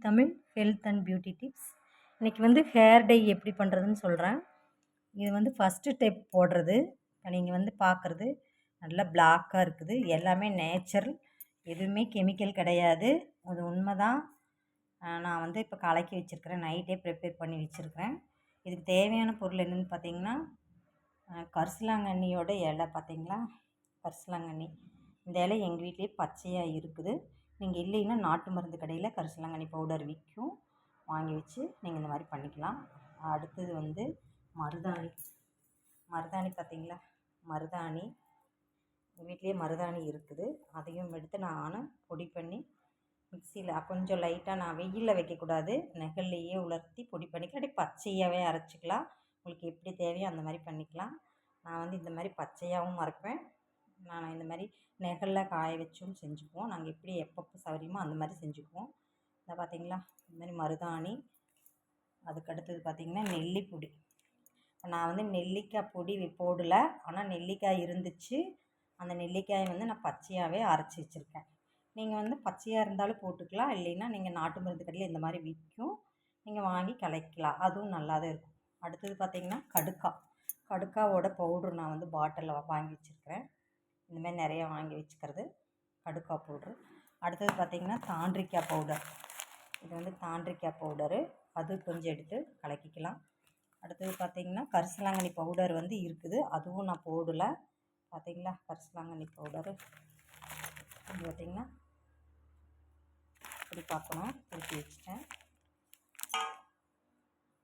Tamil health and beauty tips. இன்றைக்கி வந்து hair dye எப்படி பண்ணுறதுன்னு சொல்கிறேன். இது வந்து ஃபஸ்ட்டு ஸ்டெப் போடுறது. இப்போ நீங்கள் வந்து பார்க்குறது நல்லா பிளாக்காக இருக்குது. எல்லாமே நேச்சுரல், எதுவுமே கெமிக்கல் கிடையாது. அது உண்மை தான். நான் வந்து இப்போ கலக்கி வச்சுருக்கிறேன், நைட்டே ப்ரிப்பேர் பண்ணி வச்சுருக்கிறேன். இதுக்கு தேவையான பொருள் என்னென்னு பார்த்தீங்கன்னா, கரிசலாங்கண்ணியோட இலை பார்த்தீங்களா, கரிசலாங்கண்ணி. இந்த இலை எங்கள் வீட்லேயே பச்சையாக இருக்குது. நீங்கள் இல்லைன்னா நாட்டு மருந்து கடையில் கரிசலாங்கண்ணி பவுடர் விற்கும், வாங்கி வச்சு நீங்கள் இந்த மாதிரி பண்ணிக்கலாம். அடுத்தது வந்து மருதாணி. மருதாணி பார்த்தீங்களா, மருதாணி எங்கள் வீட்லேயே மருதாணி இருக்குது. அதையும் எடுத்து நான் பொடி பண்ணி மிக்சியில் கொஞ்சம் லைட்டாக, நான் வெயிலில் வைக்கக்கூடாது, நெகல்லையே உலர்த்தி பொடி பண்ணிக்கலாம். அப்படியே பச்சையாகவே அரைச்சிக்கலாம். உங்களுக்கு எப்படி தேவையோ அந்த மாதிரி பண்ணிக்கலாம். நான் வந்து இந்த மாதிரி பச்சையாகவும் அரைப்பேன், நான் இந்த மாதிரி நெகலில் காய வச்சும் செஞ்சுக்குவோம். நாங்கள் எப்படி எப்பப்போ சௌகரியமோ அந்த மாதிரி செஞ்சுக்குவோம். இதை பார்த்திங்களா, இந்த மாதிரி மருதாணி. அதுக்கு அடுத்தது பார்த்திங்கன்னா நெல்லிப்பொடி. நான் வந்து நெல்லிக்காய் பொடி போடலை, ஆனால் நெல்லிக்காய் இருந்துச்சு. அந்த நெல்லிக்காயை வந்து நான் பச்சையாகவே அரைச்சி வச்சுருக்கேன். நீங்கள் வந்து பச்சையாக இருந்தாலும் போட்டுக்கலாம், இல்லைன்னா நீங்கள் நாட்டு மருந்து கடையில் இந்த மாதிரி விற்கும், நீங்கள் வாங்கி கலக்கலாம், அதுவும் நல்லா தான் இருக்கும். அடுத்தது பார்த்திங்கன்னா கடுக்காவோட பவுட்ரு நான் வந்து பாட்டிலில் வாங்கி வச்சுருக்கிறேன். இந்தமாதிரி நிறையா வாங்கி வச்சுக்கிறது கடுக்காய் பவுட்ரு. அடுத்தது பார்த்திங்கன்னா தாண்டிக்காய் பவுடர். இது வந்து தாண்டிக்காய் பவுடரு, அது கொஞ்சம் எடுத்து கலக்கிக்கலாம். அடுத்தது பார்த்திங்கன்னா கரிசலாங்கண்ணி பவுடர் வந்து இருக்குது, அதுவும் நான் போடலை. பார்த்திங்களா, கரிசலாங்கண்ணி பவுடரு பார்த்திங்கன்னா இப்படி பார்க்கணும். திருப்பி வச்சுட்டேன்,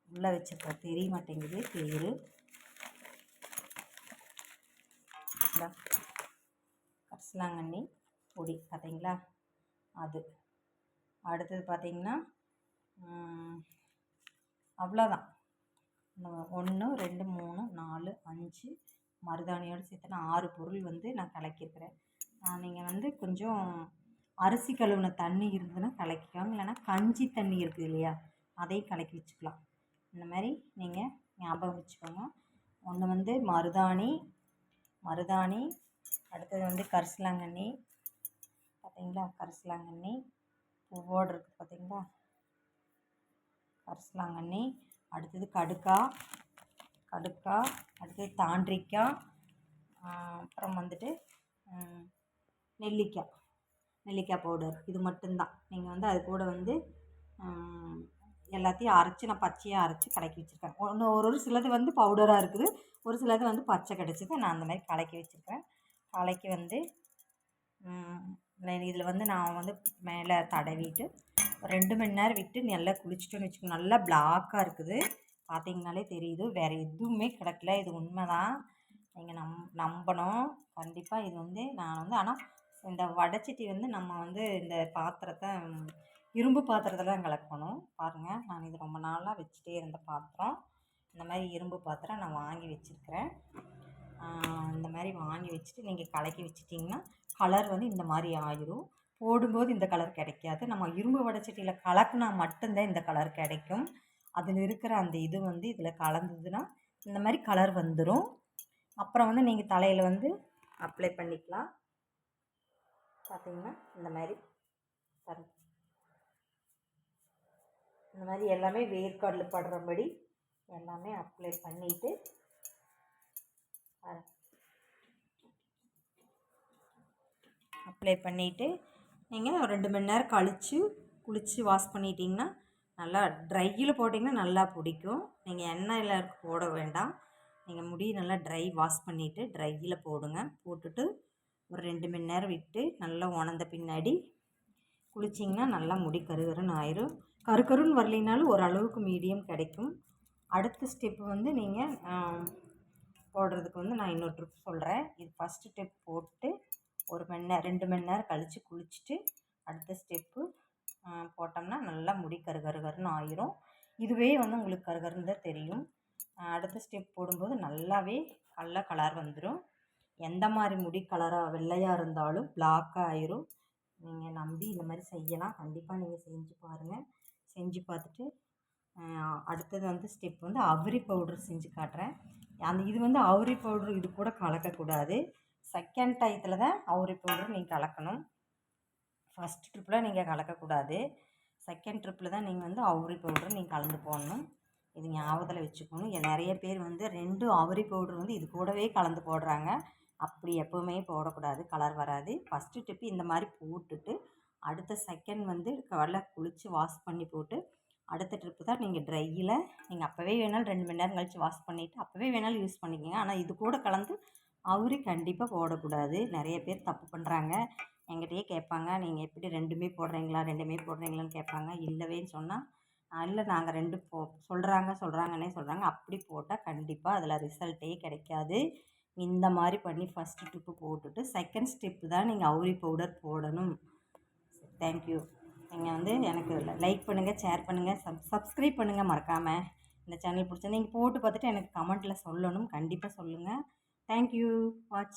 உள்ளே வச்சுருக்க தெரிய மாட்டேங்குது பேர். கரிசலாங்கண்ணி பொடி பார்த்திங்களா, அது. அடுத்தது பார்த்திங்கன்னா அவ்வளோதான். 1 2 3 4 5 மருதாணியோடு சேர்த்து 6 பொருள் வந்து நான் கலக்கியிருக்கிறேன். நீங்கள் வந்து கொஞ்சம் அரிசி கழுவுன தண்ணி இருந்ததுன்னா கலக்கிக்கோங்க, இல்லைனா கஞ்சி தண்ணி இருக்குது இல்லையா, அதையும் கலக்கி வச்சுக்கலாம். இந்த மாதிரி நீங்கள் ஞாபகம் வச்சுக்கோங்க. ஒன்று வந்து மருதாணி, அடுத்தது வந்து கரிசலாங்கண்ணி பார்த்திங்களா, கரிசலாங்கண்ணி பூவோடு இருக்குது பார்த்திங்களா, கரிசலாங்கண்ணி. அடுத்தது கடுக்காய், அடுத்தது தாண்டிக்காய், அப்புறம் வந்துட்டு நெல்லிக்காய் பவுடர். இது மட்டும்தான். நீங்கள் வந்து அது கூட வந்து எல்லாத்தையும் அரைச்சி, நான் பச்சையாக அரைச்சி கலக்கி வச்சுருக்கேன். ஒரு சிலது வந்து பவுடராக இருக்குது, ஒரு சிலது வந்து பச்சை கிடச்சிது. நான் அந்த மாதிரி கலக்கி வச்சுருக்கேன். கலக்கி வந்து இதில் வந்து நான் வந்து மேலே தடவிட்டு 2 மணி நேரம் விட்டு நல்லா குளிச்சிட்டோன்னு வச்சுக்கோங்க. நல்லா பிளாக்காக இருக்குது, பார்த்திங்கனாலே தெரியுது. வேறு எதுவுமே கிடக்கல, இது உண்மை தான். நீங்கள் நம்பணும் கண்டிப்பாக. இது வந்து நான் வந்து, ஆனால் இந்த வடைச்சட்டி வந்து நம்ம வந்து இந்த பாத்திரத்தை இரும்பு பாத்திரத்தில் தான் கலக்கணும். பாருங்கள், நான் இது ரொம்ப நாளாக வச்சுட்டே இருந்த பாத்திரம். இந்த மாதிரி இரும்பு பாத்திரம் நான் வாங்கி வச்சுருக்கிறேன். இந்த மாதிரி வாங்கி வச்சுட்டு நீங்கள் கலக்கி வச்சிட்டிங்கன்னா கலர் வந்து இந்த மாதிரி ஆயிடும். போடும்போது இந்த கலர் கிடைக்காது. நம்ம இரும்பு வடைச்சட்டியில் கலக்குனா மட்டும்தான் இந்த கலர் கிடைக்கும். அதில் இருக்கிற அந்த இது வந்து இதில் கலந்ததுன்னா இந்த மாதிரி கலர் வந்துடும். அப்புறம் வந்து நீங்கள் தலையில் வந்து அப்ளை பண்ணிக்கலாம். பார்த்திங்கன்னா இந்த மாதிரி இந்த மாதிரி எல்லாமே வேர்க்காடில் படுறபடி எல்லாமே அப்ளை பண்ணிவிட்டு நீங்கள் 2 மணி நேரம் கழித்து குளித்து வாஷ் பண்ணிட்டிங்கன்னா நல்லா ட்ரையில் போட்டிங்கன்னா நல்லா பிடிக்கும். நீங்கள் எண்ணெயில் போட வேண்டாம், நீங்கள் முடி நல்லா ட்ரை வாஷ் பண்ணிவிட்டு ட்ரையில் போடுங்க. போட்டுட்டு ஒரு 2 மணி நேரம் விட்டு நல்லா உணர்ந்த பின்னாடி குளிச்சிங்கன்னா நல்லா முடி கருகருன்னு ஆயிரும். கருன்னு வரலைனாலும் ஓரளவுக்கு மீடியம் கிடைக்கும். அடுத்த ஸ்டெப்பு வந்து நீங்கள் போடுறதுக்கு வந்து நான் இன்னொரு ட்ரிப் சொல்கிறேன். இது ஃபஸ்ட்டு ஸ்டெப் போட்டு 2 மணி நேரம் கழித்து குளிச்சுட்டு அடுத்த ஸ்டெப்பு போட்டோம்னா நல்லா முடி கருன்னு ஆயிரும். இதுவே வந்து உங்களுக்கு கருன்னு தான் தெரியும். அடுத்த ஸ்டெப் போடும்போது நல்லாவே நல்ல கலர் வந்துடும். எந்த மாதிரி முடி கலராக வெள்ளையாக இருந்தாலும் பிளாக்காக ஆயிரும். நீங்கள் நம்பி இந்த மாதிரி செய்யலாம். கண்டிப்பாக நீங்கள் செஞ்சு பாருங்கள். செஞ்சு பார்த்துட்டு அடுத்தது வந்து ஸ்டெப் வந்து அவுரி பவுட்ரு செஞ்சு காட்டுறேன். இது வந்து அவுரி பவுட்ரு இது கூட கலக்கக்கூடாது. செகண்ட் டயத்தில் தான் அவுரி பவுட்ரு நீங்கள் கலக்கணும். ஃபஸ்ட் ட்ரிப்பில் நீங்கள் கலக்கக்கூடாது, செகண்ட் ட்ரிப்பில் தான் நீங்கள் வந்து அவுரி பவுடர் நீங்கள் கலந்து போடணும். இது ஞாபகத்தில் வச்சுக்கணும். நிறைய பேர் வந்து 2 அவுரி பவுடர் வந்து இது கூடவே கலந்து போடுறாங்க. அப்படி எப்போவுமே போடக்கூடாது, கலர் வராது. ஃபஸ்ட்டு ட்ரிப்பு இந்த மாதிரி போட்டுட்டு அடுத்த செகண்ட் வந்து நல்லா குளித்து வாஷ் பண்ணி போட்டு அடுத்த ட்ரிப்பு தான் நீங்கள் ட்ரையில் நீங்கள் அப்போவே வேணாலும் 2 மணி நேரம் கழித்து வாஷ் பண்ணிவிட்டு அப்போவே வேணாலும் யூஸ் பண்ணிக்கோங்க. ஆனால் இது கூட கலந்து அவுரி கண்டிப்பாக போடக்கூடாது. நிறைய பேர் தப்பு பண்ணுறாங்க. என்கிட்டயே கேட்பாங்க, நீங்கள் எப்படி 2மே போடுறீங்களான்னு கேட்பாங்க. இல்லவேன்னு சொன்னால் இல்லை நாங்கள் 2 சொல்கிறாங்க. அப்படி போட்டால் கண்டிப்பாக அதில் ரிசல்ட்டே கிடைக்காது. இந்த மாதிரி பண்ணி ஃபஸ்ட்டு ட்ரிப்பு போட்டுட்டு செகண்ட் ஸ்டெப்பு தான் நீங்கள் அவுரி பவுடர் போடணும். தேங்க்யூ. நீங்கள் வந்து எனக்கு லைக் பண்ணுங்கள், ஷேர் பண்ணுங்கள், சப்ஸ்கிரைப் பண்ணுங்கள் மறக்காமல். இந்த சேனல் பிடிச்சா நீங்கள் போட்டு பார்த்துட்டு எனக்கு கமெண்ட்டில் சொல்லணும். கண்டிப்பாக சொல்லுங்கள். தேங்க்யூ. வாட்ச்.